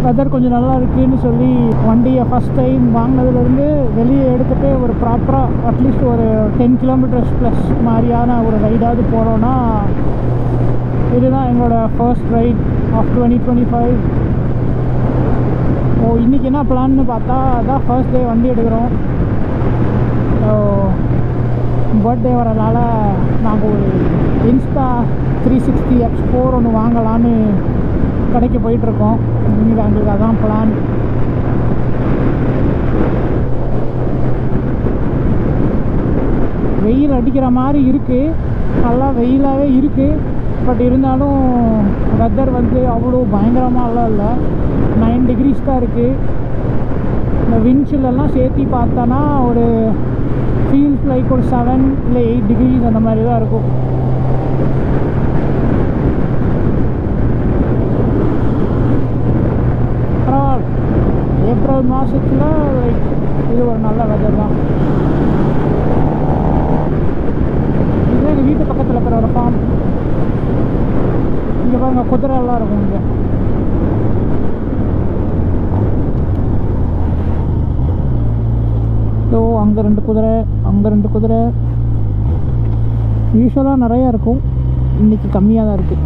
Weather கொஞ்சம் நல்லா இருக்குதுன்னு சொல்லி வண்டியை ஃபஸ்ட் டைம் வாங்கினதுலேருந்து வெளியே எடுத்துகிட்டு ஒரு ப்ராப்பராக அட்லீஸ்ட் ஒரு 10 கிலோமீட்டர்ஸ் ப்ளஸ் மாதிரியான ஒரு ரைடாவது போகிறோன்னா இதுதான் எங்களோட ஃபர்ஸ்ட் ரைட் ஆஃப் 2025. இன்றைக்கி என்ன பிளான்னு பார்த்தா அதான் ஃபர்ஸ்ட் டே வண்டி எடுக்கிறோம். ஸோ பர்த்டே வரனால நாங்கள் ஒரு இன்ஸ்டா 360 X4 ஒன்று வாங்கலான்னு கடைக்கு போயிட்டுருக்கோம். இன்றைக்கி எங்களுக்கு அதான் பிளான். வெயில் அடிக்கிற மாதிரி இருக்குது, நல்லா வெயிலாகவே இருக்குது. பட் இருந்தாலும் வெதர் வந்து அவ்வளோ பயங்கரமாகலாம் இல்லை, 9 degrees தான் இருக்குது. இந்த விண்ட்ஷிலெல்லாம் சேர்த்து பார்த்தோன்னா ஒரு ஃபீல்ஸ் லைக் ஒரு 7 இல்லை 8 degrees அந்த மாதிரி தான் இருக்கும். பரவாயில்ல, ஏப்ரல் மாதத்தில் லைக் இது ஒரு நல்ல வெதர் தான். இதுதான் எங்கள் வீட்டு பக்கத்தில் இருக்கிற ஒரு ஃபார்ம். இங்கே பாருங்க குதிரை எல்லாம் இருக்கும். இங்கே அங்கே 2 குதிரை, அங்கே 2 குதிரை. யூஸ்வலாக நிறையா இருக்கும், இன்றைக்கி கம்மியாக தான் இருக்குது.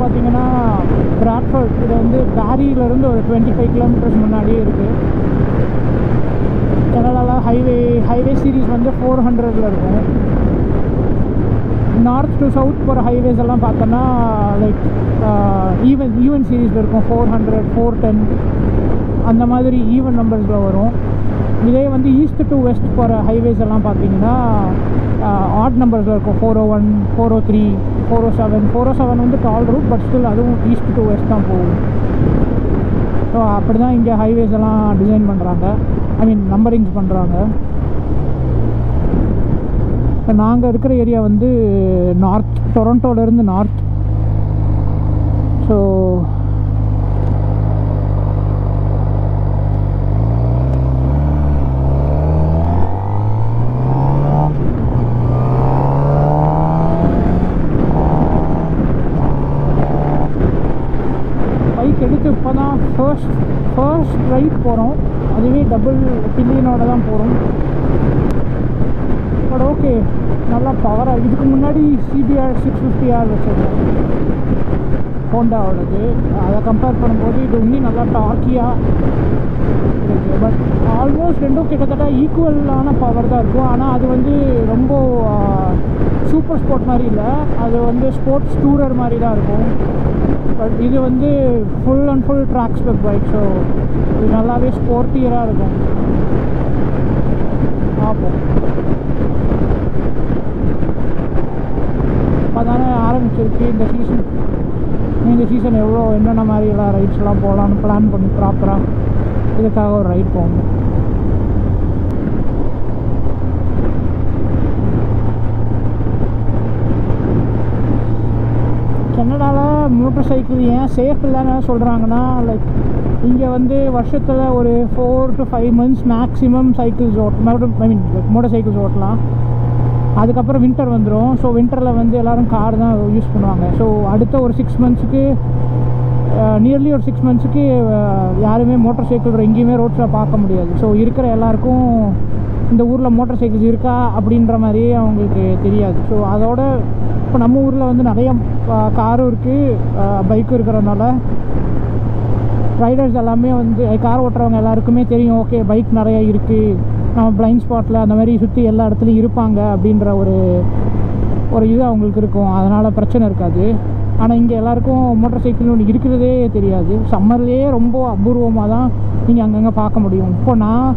பார்த்தீங்கன்னா பிராட்ஃபோர்ட், இது வந்து பேரியிலேருந்து ஒரு 25 கிலோமீட்டர்ஸ் முன்னாடியே இருக்குது. கனடாவில் ஹைவே சீரீஸ் வந்து 400ல் இருக்கும். நார்த் டு சவுத் போகிற ஹைவேஸ் எல்லாம் பார்த்தோன்னா லைக் ஈவன் சீரீஸில் இருக்கும். 400, 410 அந்த மாதிரி ஈவன் நம்பர்ஸில் வரும். இதே வந்து ஈஸ்ட் டு வெஸ்ட் போகிற ஹைவேஸ் எல்லாம் பார்த்தீங்கன்னா ஆட் நம்பர்ஸில் இருக்கும். 401, 403, 407. 407 வந்து டால் ரூட், பட் ஸ்டில் அதுவும் ஈஸ்ட் டு வெஸ்ட் தான் போகும். ஸோ அப்படி தான் இங்கே ஹைவேஸ் எல்லாம் டிசைன் பண்ணுறாங்க, ஐ மீன் நம்பரிங்ஸ் பண்ணுறாங்க. இப்போ நாங்கள் இருக்கிற ஏரியா வந்து நார்த், டொரண்டோலேருந்து நார்த். ஸோ எடுத்து இப்போ தான் ஃபர்ஸ்ட் ரைட் போகிறோம். அதுவே டபுள் பில்லியனோட தான் போகிறோம். பட் ஓகே, நல்லா பவராக. இதுக்கு முன்னாடி CBR 650R வச்சுருக்கோம் ஹோண்டாவோடது. அதை கம்பேர் பண்ணும்போது இது இன்னும் நல்லா டார்க்கியாக இருக்குது. பட் ஆல்மோஸ்ட் ரெண்டும் கிட்டத்தட்ட ஈக்குவலான பவர் தான் இருக்கும். ஆனால் அது வந்து ரொம்ப சூப்பர் ஸ்போர்ட் மாதிரி இல்லை, அது வந்து ஸ்போர்ட்ஸ் டூரர் மாதிரி தான் இருக்கும். பட் இது வந்து full and full track spec bike. So இது நல்லாவே ஸ்போர்ட்டியராக இருக்கும். பார்ப்போம். இப்போ தானே ஆரம்பிச்சிருக்கு இந்த சீசன். இந்த சீசன் எவ்வளோ என்னென்ன மாதிரிலாம் ரைட்ஸ்லாம் போகலான்னு பிளான் பண்ணி ப்ராப்பராக இதுக்காக ஒரு ரைட் போகணும். கனடாவில் மோட்டர் சைக்கிள் ஏன் சேஃப் இல்லைன்னு சொல்கிறாங்கன்னா, லைக் இங்கே வந்து வருஷத்தில் ஒரு 4 to 5 months maximum cycles I mean motor cycles ஓட்டலாம். அதுக்கப்புறம் வின்டர் வந்துடும். ஸோ வின்டரில் வந்து எல்லோரும் கார் தான் யூஸ் பண்ணுவாங்க. ஸோ அடுத்த ஒரு 6 monthsக்கு நியர்லி ஒரு 6 monthsக்கு யாருமே மோட்டர் சைக்கிள் எங்கேயுமே ரோட்ஸில் பார்க்க முடியாது. ஸோ இருக்கிற எல்லாருக்கும் இந்த ஊரில் மோட்டர் சைக்கிள்ஸ் இருக்கா அப்படின்ற மாதிரியே அவங்களுக்கு தெரியாது. ஸோ அதோட இப்போ நம்ம ஊரில் வந்து நிறைய காரும் இருக்குது, பைக்கும் இருக்கிறதுனால ரைடர்ஸ் எல்லாமே வந்து கார் ஓட்டுறவங்க எல்லாருக்குமே தெரியும், ஓகே பைக் நிறைய இருக்குது, நம்ம பிளைண்ட் ஸ்பாட்டில் அந்த மாதிரி சுற்றி எல்லா இடத்துலையும் இருப்பாங்க அப்படின்ற ஒரு இது அவங்களுக்கு இருக்கும். அதனால் பிரச்சனை இருக்காது. ஆனால் இங்கே எல்லாருக்கும் மோட்டர் சைக்கிள் ஒன்று இருக்கிறதே தெரியாது. சம்மர்லேயே ரொம்ப அபூர்வமாக தான் நீங்கள் அங்கங்கே பார்க்க முடியும். இப்போ நான்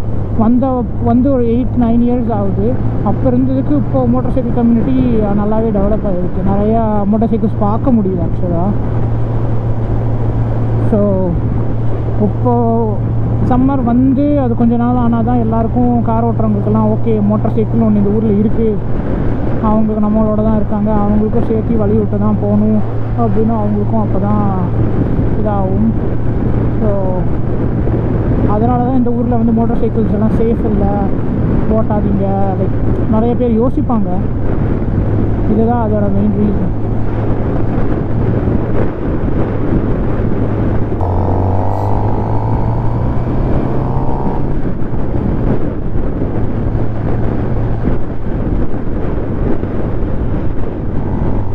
வந்து ஒரு 8-9 இயர்ஸ் ஆகுது. அப்போ இருந்ததுக்கு இப்போ மோட்டார் சைக்கிள் கம்யூனிட்டி நல்லாவே டெவலப் ஆகிருக்கு. நிறையா மோட்டார் சைக்கிள்ஸ் பார்க்க முடியுது ஆக்சுவலாக. ஸோ இப்போது சம்மர் வந்து அது கொஞ்ச நாள் ஆனால் தான் எல்லாருக்கும் கார் ஓட்டுறவங்களுக்கெல்லாம் ஓகே மோட்டார் சைக்கிள் ஒன்று இந்த ஊரில் இருக்குது, அவங்களுக்கு நம்மளோட தான் இருக்காங்க, அவங்களுக்கும் சேர்த்து வழி விட்டு தான் போகணும் அப்படின்னு அவங்களுக்கும் அப்போ தான் இதாகும். ஸோ அதனால தான் இந்த ஊரில் வந்து மோட்டார் சைக்கிள்ஸ் எல்லாம் சேஃப் இல்லை, ஓட்டாதீங்க, லைக் நிறைய பேர் யோசிப்பாங்க. இதுதான் அதோட மெயின் ரீசன்.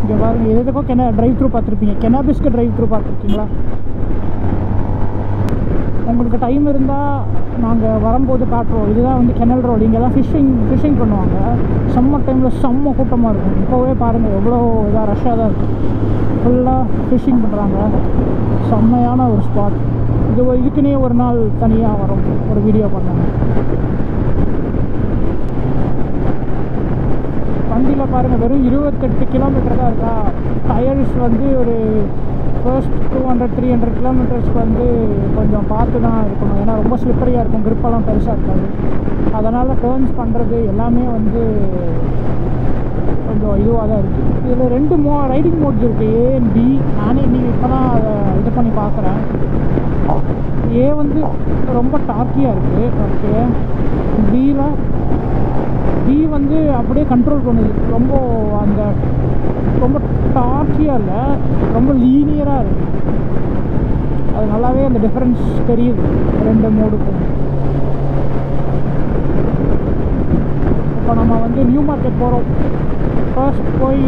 இங்கே பாருங்கள், எதுக்கும் ட்ரைவ் த்ரூ பார்த்துருப்பீங்க. கெனாபிஸ்க்கு ட்ரைவ் த்ரூ பார்த்துருக்கீங்களா? உங்களுக்கு டைம் இருந்தால் நாங்கள் வரும்போது காட்டுறோம். இதுதான் வந்து கெனல் ரோடு. இங்கெல்லாம் ஃபிஷ்ஷிங் பண்ணுவாங்க. சம்மர் டைமில் செம்ம கூட்டமாக இருக்கும். இப்போவே பாருங்கள் எவ்வளோ இதாக ரஷ்ஷாக தான் இருக்குது. ஃபுல்லாக ஃபிஷ்ஷிங் பண்ணுறாங்க. செம்மையான ஒரு ஸ்பாட். இதுக்குன்னே ஒரு நாள் தனியாக வரும், ஒரு வீடியோ பண்ணாங்க. வண்டியில் பாருங்கள் வெறும் 28 கிலோமீட்டர் தான் இருக்கா. டயர்ஸ் வந்து ஒரு ஃபர்ஸ்ட் 200-300 கிலோமீட்டர்ஸ்க்கு வந்து கொஞ்சம் பார்த்து தான் இருக்கணும். ஏன்னா ரொம்ப ஸ்லிப்பரியாக இருக்கும், கிரிப்பெல்லாம் பெருசாக இருக்காது. அதனால் டேர்ன்ஸ் பண்ணுறது எல்லாமே வந்து கொஞ்சம் இதுவாக தான் இருக்குது. இதில் 2 ரைடிங் மோட்ஸ் இருக்குது, ஏ அண்ட் பி. நானே இன்றைக்கி இப்போ தான் அதை இது பண்ணி பார்க்குறேன். ஏ வந்து ரொம்ப டார்க்கியாக இருக்குது. ஓகே, பி வந்து அப்படியே கண்ட்ரோல் பண்ணுது. ரொம்ப டார்க்கியாக இல்லை, ரொம்ப லீனியராக இருக்குது. அது நல்லாவே அந்த டிஃப்ரென்ஸ் தெரியுது 2 மோடுக்கும். இப்போ நம்ம வந்து நியூ மார்க்கெட் போகிறோம். ஃபர்ஸ்ட் போய்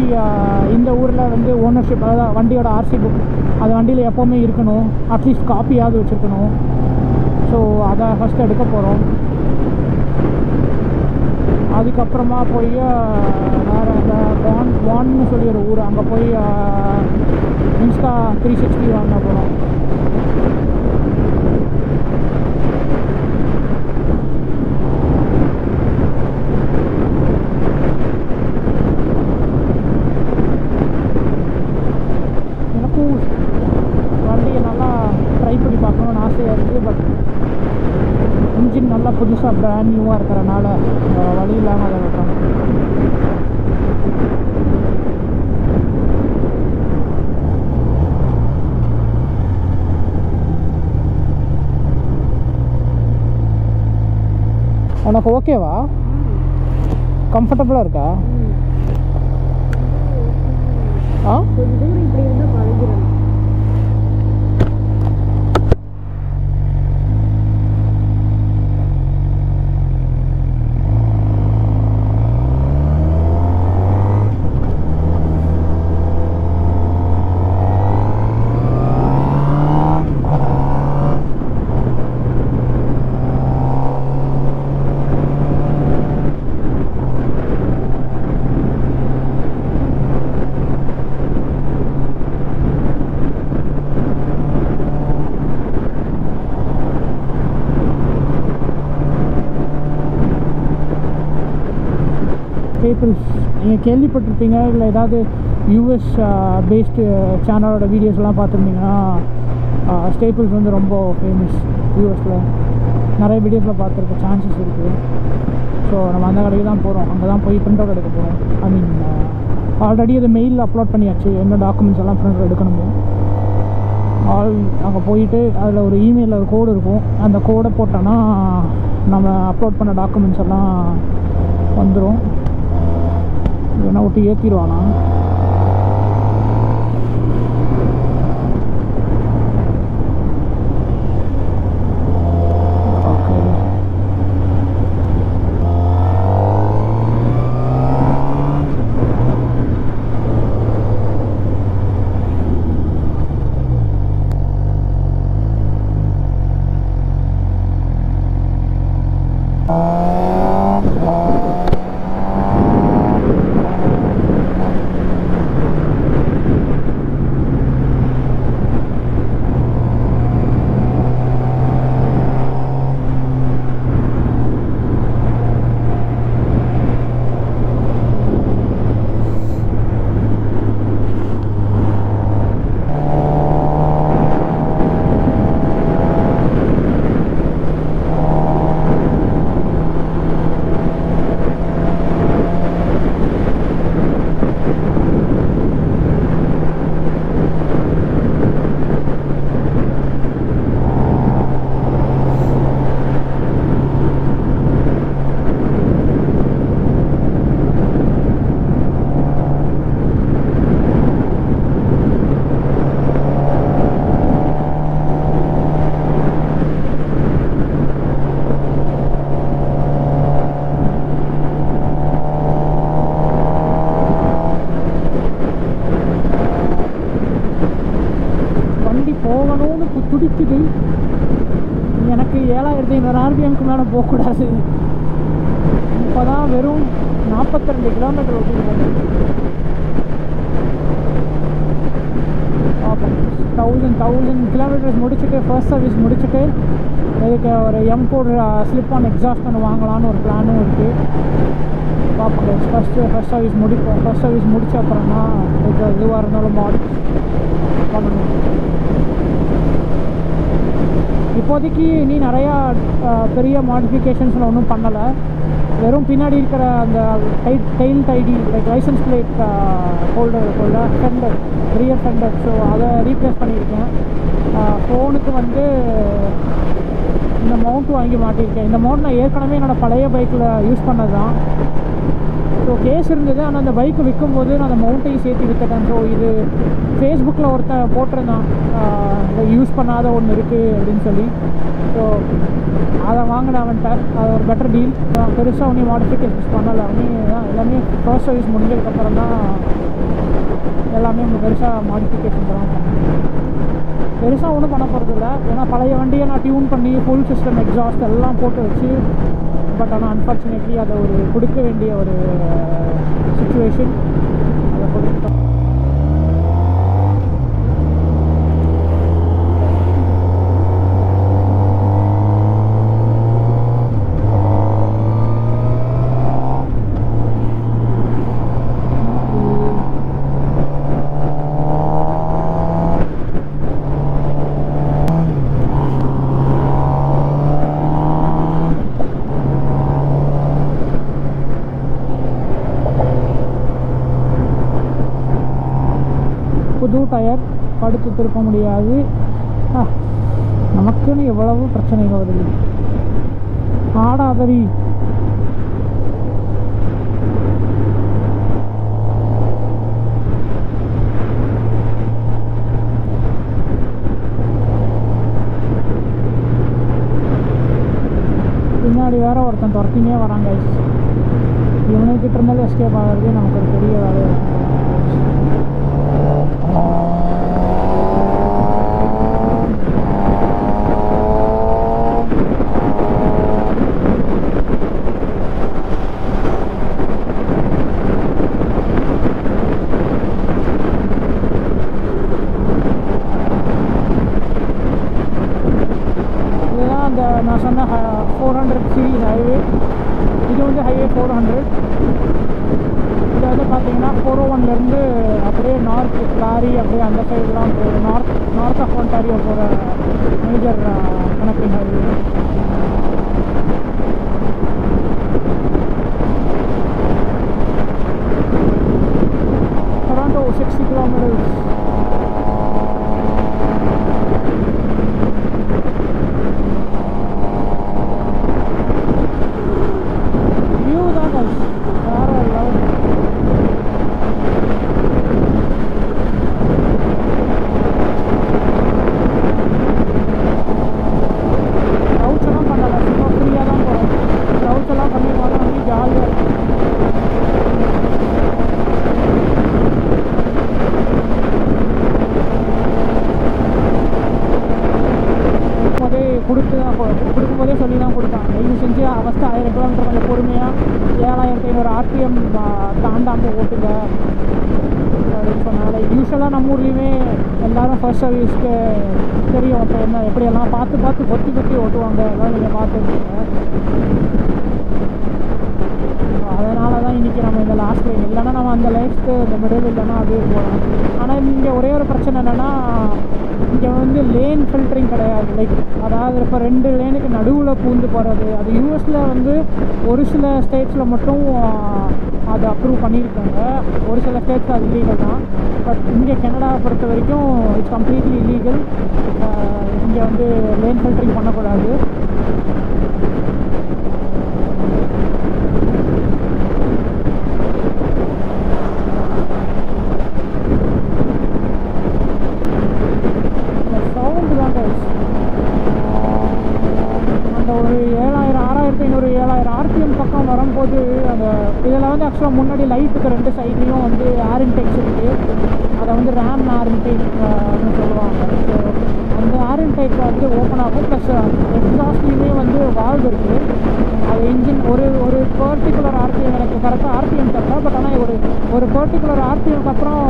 இந்த ஊரில் வந்து ஓனர்ஷிப், அதாவது வண்டியோட ஆர்சி புக் அது வண்டியில் எப்போவுமே இருக்கணும், அட்லீஸ்ட் காப்பியாவது வச்சுருக்கணும். ஸோ அதை ஃபஸ்ட்டு எடுக்க போகிறோம். அதுக்கப்புறமா போய் வேறு இந்த வான்னு சொல்லி ஒரு ஊர், அங்கே போய் இன்ஸ்டா 360 வாங்க போகிறோம். எனக்கும் வண்டியை நல்லா ட்ரை பண்ணி பார்க்கணுன்னு ஆசையாக இருக்குது. பட் இன்ஜின் நல்லா புதுசாக பிராண்ட் நியூவாக இருக்கிறனால வழி இல்லாமல் அதை விட்றாங்க. உனக்கு ஓகேவா? கம்ஃபர்டபுளாக இருக்கா? கொஞ்சம் தூரம் இப்படி இருந்தால் பழகிடும். ஸ்டேபிள்ஸ் நீங்கள் கேள்விப்பட்டிருப்பீங்க, இல்லை ஏதாவது யூஎஸ் பேஸ்டு சேனலோட வீடியோஸ்லாம் பார்த்துருந்தீங்கன்னா ஸ்டேபிள்ஸ் வந்து ரொம்ப ஃபேமஸ். யூஎஸில் நிறைய வீடியோஸில் பார்த்துருக்க சான்சஸ் இருக்குது. ஸோ நம்ம அந்த கடைக்கு தான் போகிறோம். அங்கே தான் போய் பிரிண்ட் அவுட் எடுக்க போகிறோம். ஐ மீன் ஆல்ரெடி அதை மெயிலில் அப்லோட் பண்ணியாச்சு, என்ன டாக்குமெண்ட்ஸ் எல்லாம் பிரிண்ட் அவுட் எடுக்கணுமோ. அங்கே போயிட்டு அதில் ஒரு இமெயிலில் ஒரு கோடு இருக்கும், அந்த கோடை போட்டோன்னா நம்ம அப்லோட் பண்ண டாக்குமெண்ட்ஸ் எல்லாம் வந்துடும். என்ன விட்டு ஏற்றிடுவானா? மேலே போகக்கூடாது. இப்போ தான் வெறும் 42 கிலோமீட்டர் ஓட்டிருக்காங்க. பார்ப்போம். 1000 கிலோமீட்டர்ஸ் முடிச்சுட்டு ஃபர்ஸ்ட் சர்வீஸ் முடிச்சுட்டு இதுக்கு ஒரு M4 ஸ்லிப் ஆன் எக்ஸாஸ்ட் ஒன்று வாங்கலான்னு ஒரு பிளானும் இருக்குது. பார்ப்போம். ஃபர்ஸ்ட் சர்வீஸ் முடிப்போம். ஃபர்ஸ்ட் சர்வீஸ் முடிச்ச அப்புறம் தான் இதுக்கு எதுவாக இருந்தாலும் மாடிஃபை பண்ணணும். இப்போதைக்கு நீ நிறையா பெரிய மாடிஃபிகேஷன்ஸில் ஒன்றும் பண்ணலை. வெறும் பின்னாடி இருக்கிற அந்த tail tidy like licence plate holder fender rear fender, so அதை ரீப்ளேஸ் பண்ணியிருக்கேன். ஃபோனுக்கு வந்து இந்த மவுண்ட் வாங்கி மாட்டியிருக்கேன். இந்த மவுண்ட் நான் ஏற்கனவே என்னோடய பழைய பைக்கில் யூஸ் பண்ணது தான். ஸோ கேஸ் இருந்தது, ஆனால் அந்த பைக்கு விற்கும்போது நான் அந்த மவுண்ட்டையும் சேர்த்து விற்றுட்டேன். ஸோ இது ஃபேஸ்புக்கில் ஒருத்தன் போட்டிருந்தான் யூஸ் பண்ணாத ஒன்று இருக்குது அப்படின்னு சொல்லி. ஸோ அதை வாங்கினேன் அவன்கிட்ட. அது ஒரு பெட்டர் டீல். பெருசாக ஒன்றும் மாடிஃபிகேஷன்ஸ் பண்ணலை. எல்லாமே ஃபர்ஸ்ட் சர்வீஸ் முடிஞ்சதுக்கப்புறம் தான் எல்லாமே பெருசாக மாடிஃபிகேஷன்ஸ் எல்லாம் பண்ணேன். பெருசாக ஒன்றும் பண்ண போகிறது இல்லை. ஏன்னா பழைய வண்டியை நான் டியூன் பண்ணி ஃபுல் சிஸ்டம் எக்ஸாஸ்ட் எல்லாம் போட்டு வச்சு, பட் ஆனால் அன்ஃபார்ச்சுனேட்லி அதை ஒரு கொடுக்க வேண்டிய ஒரு சுச்சுவேஷன். அதை கொடுத்தோம். புது டயர் படுத்து திருப்ப முடியாது. நமக்குன்னு எவ்வளவு பிரச்சனைகள் வருது. ஆடாதரி. பின்னாடி வேற ஒருத்தன் துரத்தினே வராங்க. இவனுக்கிட்ட இருந்தாலும் எஸ்கேப் ஆகிறது நமக்கு ஒரு பெரிய வேலையாக இருக்கும். இதுதான் அந்த நான் சொன்ன 400 சீரீஸ் ஹைவே. இது வந்து ஹைவே 400. இது வந்து பார்த்தீங்கன்னா 401லேருந்து அப்படியே நார்த் லாரி அப்படியே அந்த சைடுலாம் போகுது. நார்த் ஆஃப் ஒன்டாரியோ போகிற major connecting highway. Toronto 60 kilometres. View தான் வேறு லெவல். க்ரௌட்ஸ் எல்லாம் பண்ணலை, சும்மா ஃப்ரீயாக தான் போகிறோம். க்ரௌட்ஸ் எல்லாம் பண்ணி போனால் வந்து ஜாலியாக இருக்கும். கொடுக்கும்போதே சொல்லி தான் கொடுத்தான். தயவு செஞ்சு ஃபஸ்ட்டு 1000 கிலோமீட்டர் கொஞ்சம் பொறுமையாக 7500 RPM தாண்டாமல் ஓட்டுங்க அப்படின்னு சொன்னாங்க. யூஸ்வலாக நம்ம ஊர்லேயுமே எல்லோரும் ஃபர்ஸ்ட் சர்வீஸ்க்கு தெரியும் இப்போ என்ன எப்படியெல்லாம் பார்த்து பொத்தி ஓட்டுவாங்க. எல்லாம் நீங்கள் பார்த்துருக்கீங்க. அதனால தான் இன்றைக்கி நம்ம இந்த லாஸ்ட் லைன் இல்லைன்னா நம்ம அந்த லைஃப்க்கு இந்த மிடில் இல்லைன்னா அப்படியே போகலாம். ஆனால் இங்கே ஒரே ஒரு பிரச்சனை என்னென்னா இங்கே வந்து லேன் ஃபில்டரிங் கிடையாது. லைக் அதாவது இப்போ 2 லேனுக்கு நடுவில் பூந்து போகிறது. அது யூஎஸில் வந்து ஒரு சில ஸ்டேட்ஸில் மட்டும் அது அப்ரூவ் பண்ணியிருக்காங்க. ஒரு சில ஸ்டேட்ஸில் அது இல்லீகல் தான். பட் இங்கே கனடாவை பொறுத்த வரைக்கும் இட்ஸ் கம்ப்ளீட்லி இல்லீகல். இங்கே வந்து லேன் ஃபில்டரிங் பண்ணக்கூடாது. அந்த ஒரு 6500 RPM பக்கம் வரும்போது அந்த இதில் வந்து ஆக்சுவலாக முன்னாடி லைட்டுக்கு 2 சைட்லேயும் வந்து ஏர் இன்டேக்ஸ் இருக்குது. அதை வந்து ரேம் ஏர் இன்டேக் சொல்லுவாங்க. ஸோ அந்த ஏர் இன்டேக் இன்டேக் வந்து ஓப்பன் ஆகும். ப்ளஸ் எக்ஸாஸ்ட்லேயுமே வந்து வால்வ் இருக்குது. அது இன்ஜின் ஒரு பர்டிகுலர் ஆர்பிஎம், எனக்கு கரெக்டாக ஆர்பிஎம் தரல, பட் ஆனால் ஒரு பர்டிகுலர் ஆர்பிஎம்க்கு அப்புறம்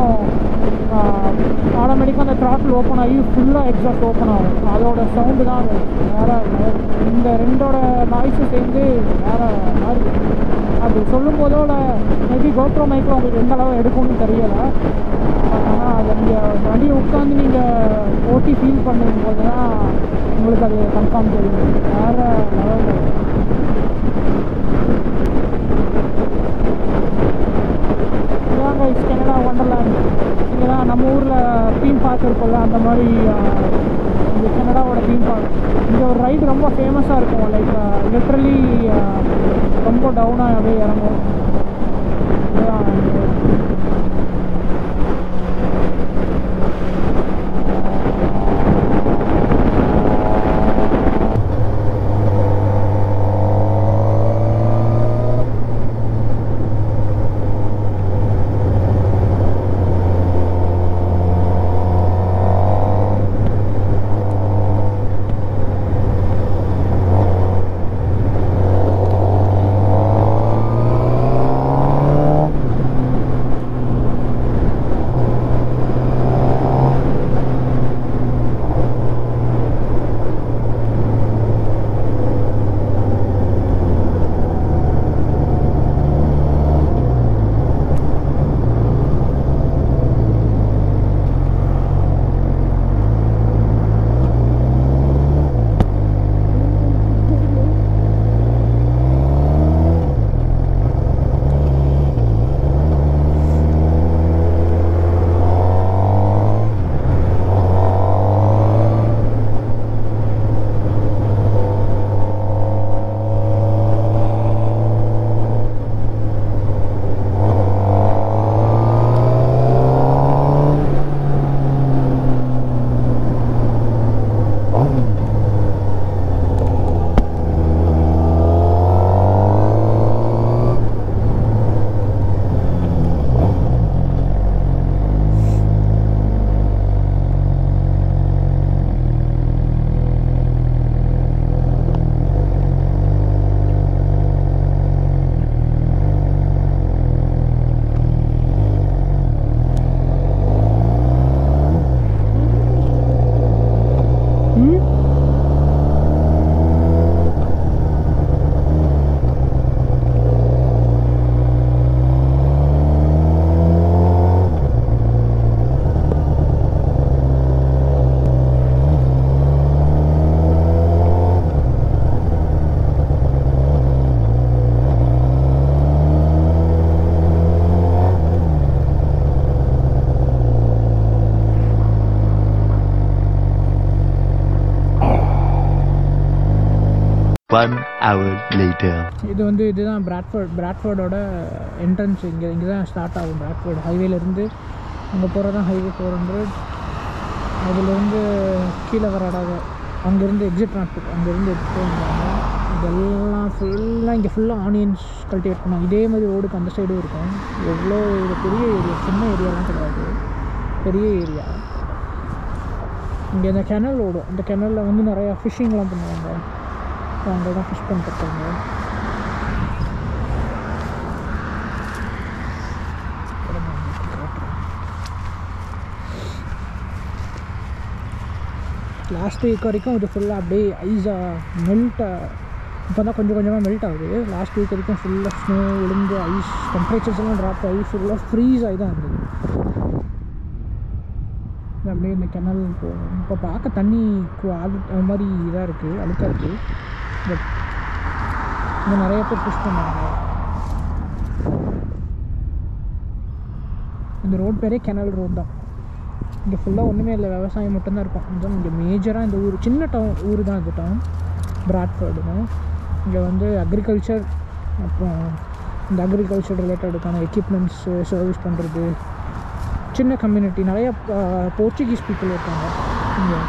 ஆட்டோமேட்டிக்காக அந்த த்ராட்டில் ஓப்பன் ஆகி ஃபுல்லாக எக்ஸாஸ்ட் ஓப்பன் ஆகும். அதோட சவுண்டு தான் அது வேறு. இந்த ரெண்டோட நாய்ஸும் சேர்ந்து வேறு மாதிரி. அது சொல்லும் போதோட மேபி கோப்ரோ மைக்கில் உங்களுக்கு எந்த அளவு எடுக்கும்னு தெரியலை. ஆனால் அதை நீங்கள் வண்டியை உட்காந்து நீங்கள் ஓட்டி ஃபீல் பண்ணும்போது தான் உங்களுக்கு அது கன்ஃபார்ம் தெரியும். வேறு லெவலில் இதுதான் கைஸ் கனடா ஒண்டர்லேண்ட். இங்கே தான் நம்ம ஊரில் தீம் பார்க் இருக்கும்ல, அந்த மாதிரி இது கனடாவோட தீம் பார்க். இங்கே ஒரு ரைடு ரொம்ப ஃபேமஸாக இருக்கும். லைக் லிட்ரலி ரொம்ப டவுனாக அப்படியே இறங்கும். இதுதான் One hour later. இதுதான் பிராட்ஃபோர்டோட என்ட்ரன்ஸ். இங்கே தான் ஸ்டார்ட் ஆகும். பிராட்ஃபோர்ட் ஹைவேலேருந்து அங்கே போகிறது தான் ஹைவே 400. அதுலேருந்து கீழே வர இடம் அங்கேருந்து எக்ஸிட் ராட், அங்கேருந்து எடுத்துகிட்டு வந்தாங்க. இதெல்லாம் ஃபுல்லாக இங்கே ஃபுல்லாக ஆனியன்ஸ் கல்டிவேட் பண்ணுவாங்க. இதே மாதிரி ரோடுக்கு அந்த சைடும் இருக்கும். எவ்வளோ இது பெரிய ஏரியா, சின்ன ஏரியாலாம் கிடையாது, பெரிய ஏரியா. இங்கே இந்த கெனல் ஓடும். அந்த கெனலில் வந்து நிறையா ஃபிஷ்ஷிங்லாம் பண்ணுவாங்க. அங்கே தான் ஃபிஷ் பண்ணிட்டுருக்காங்க. லாஸ்ட் வீக் வரைக்கும் இது ஃபுல்லாக அப்படியே ஐஸாக மெல்ட்டாக, இப்போ தான் கொஞ்சம் கொஞ்சமாக மெல்ட் ஆகுது. லாஸ்ட் வீக் வரைக்கும் ஃபுல்லாக ஸ்னோ விழுந்து ஐஸ் டெம்பரேச்சர்ஸ் எல்லாம் ட்ராப் ஆகி ஃபுல்லாக ஃப்ரீஸ் ஆகி தான் இருந்தது. அப்படியே இந்த கெனல் போகும். இப்போ பார்க்க தண்ணி அது மாதிரி இதாக இருக்குது, அழுக்காக இருக்குது. பட் இங்கே நிறைய பேர் புஷ் பண்ணாங்க. இந்த ரோட் பேரே கெனல் ரோட் தான். இங்கே ஃபுல்லாக ஒன்றுமே இல்லை, விவசாயம் மட்டும்தான் இருக்கும். அதுதான் இங்கே மேஜராக இந்த ஊர், சின்ன ஊர் தான் இது டவுன் பிராட்ஃபோர்டுன்னு. இங்கே வந்து அக்ரிகல்ச்சர், அப்புறம் இந்த அக்ரிகல்ச்சர் ரிலேட்டடுக்கான எக்யூப்மெண்ட்ஸு சர்வீஸ் பண்ணுறது, சின்ன கம்யூனிட்டி. நிறைய போர்ச்சுகீஸ் பீப்புள் இருக்காங்க இங்கே.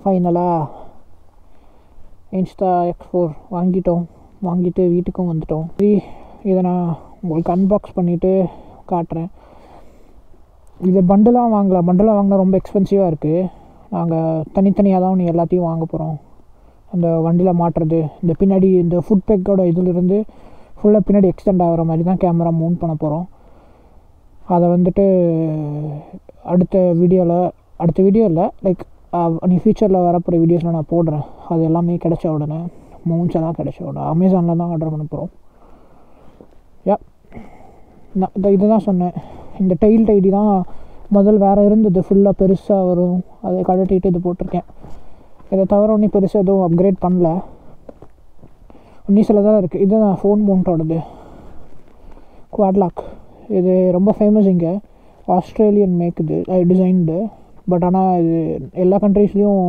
ஃபைனலாக இன்ஸ்டா X4 வாங்கிட்டு வீட்டுக்கும் வந்துட்டோம். இதை நான் உங்களுக்கு அன்பாக்ஸ் பண்ணிவிட்டு காட்டுறேன். இது பண்டலாக வாங்கினா ரொம்ப எக்ஸ்பென்சிவாக இருக்குது. நாங்கள் தனித்தனியாக தான் ஒன்று எல்லாத்தையும் வாங்க போகிறோம். அந்த வண்டியில் மாட்டுறது, இந்த பின்னாடி இந்த ஃபுட் பேக்கோட இதிலிருந்து ஃபுல்லாக பின்னாடி எக்ஸ்டெண்ட் ஆகிற மாதிரி தான் கேமரா மவுண்ட் பண்ண போகிறோம். அதை வந்துட்டு அடுத்த வீடியோவில் லைக் நீ ஃபியூச்சரில் வரப்போகிற வீடியோஸில் நான் போடுறேன். அது எல்லாமே கிடைச்ச உடனே மவுண்ட்ஸ் எல்லாம் கிடைச்ச உடனே அமேசானில் தான் ஆர்டர் பண்ண போகிறோம். நான் இதை தான் சொன்னேன். இந்த டெயில் டைடி தான் வேறு இருந்தது, ஃபுல்லாக பெருசாக வரும். அதை கழட்டிட்டு இது போட்டிருக்கேன். இதை தவிர ஒன்றும் பெருசாக எதுவும் அப்கிரேட் பண்ணல. இன்னும் சில தான் இருக்குது. இது தான் ஃபோன் மவுண்டோடது, குவாட்லாக். இது ரொம்ப ஃபேமஸ் இங்கே, ஆஸ்திரேலியன் மேக் இது டிசைன்டு. பட் ஆனால் இது எல்லா கண்ட்ரீஸ்லேயும்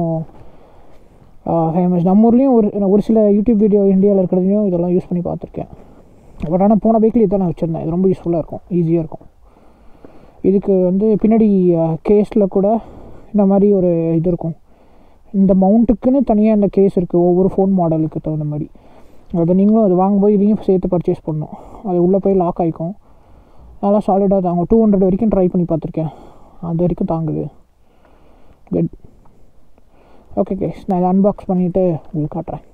ஃபேமஸ். நம்ம ஊர்லேயும் ஒரு சில யூடியூப் வீடியோ இந்தியாவில் இருக்கிறதையும் இதெல்லாம் யூஸ் பண்ணி பார்த்துருக்கேன். பட் ஆனால் போன பைக்கில் இதை நான் வச்சுருந்தேன். இது ரொம்ப யூஸ்ஃபுல்லாக இருக்கும், ஈஸியாக இருக்கும். இதுக்கு வந்து பின்னாடி கேஸில் கூட இந்த மாதிரி ஒரு இது இருக்கும். இந்த மவுண்ட்டுக்குன்னு தனியாக இந்த கேஸ் இருக்குது, ஒவ்வொரு ஃபோன் மாடலுக்கு தகுந்த மாதிரி. அதை நீங்களும் அது வாங்கும்போது இதையும் சேர்த்து பர்ச்சேஸ் பண்ணணும். அது உள்ளே போய் லாக் ஆகிக்கும். நல்லா சாலிடாக தாங்கும். 200 வரைக்கும் ட்ரை பண்ணி பார்த்துருக்கேன், அது வரைக்கும் தாங்குது. குட். ஓகே கேஸ், நான் இதை அன்பாக்ஸ் பண்ணிவிட்டு உங்களுக்கு காட்டுறேன்.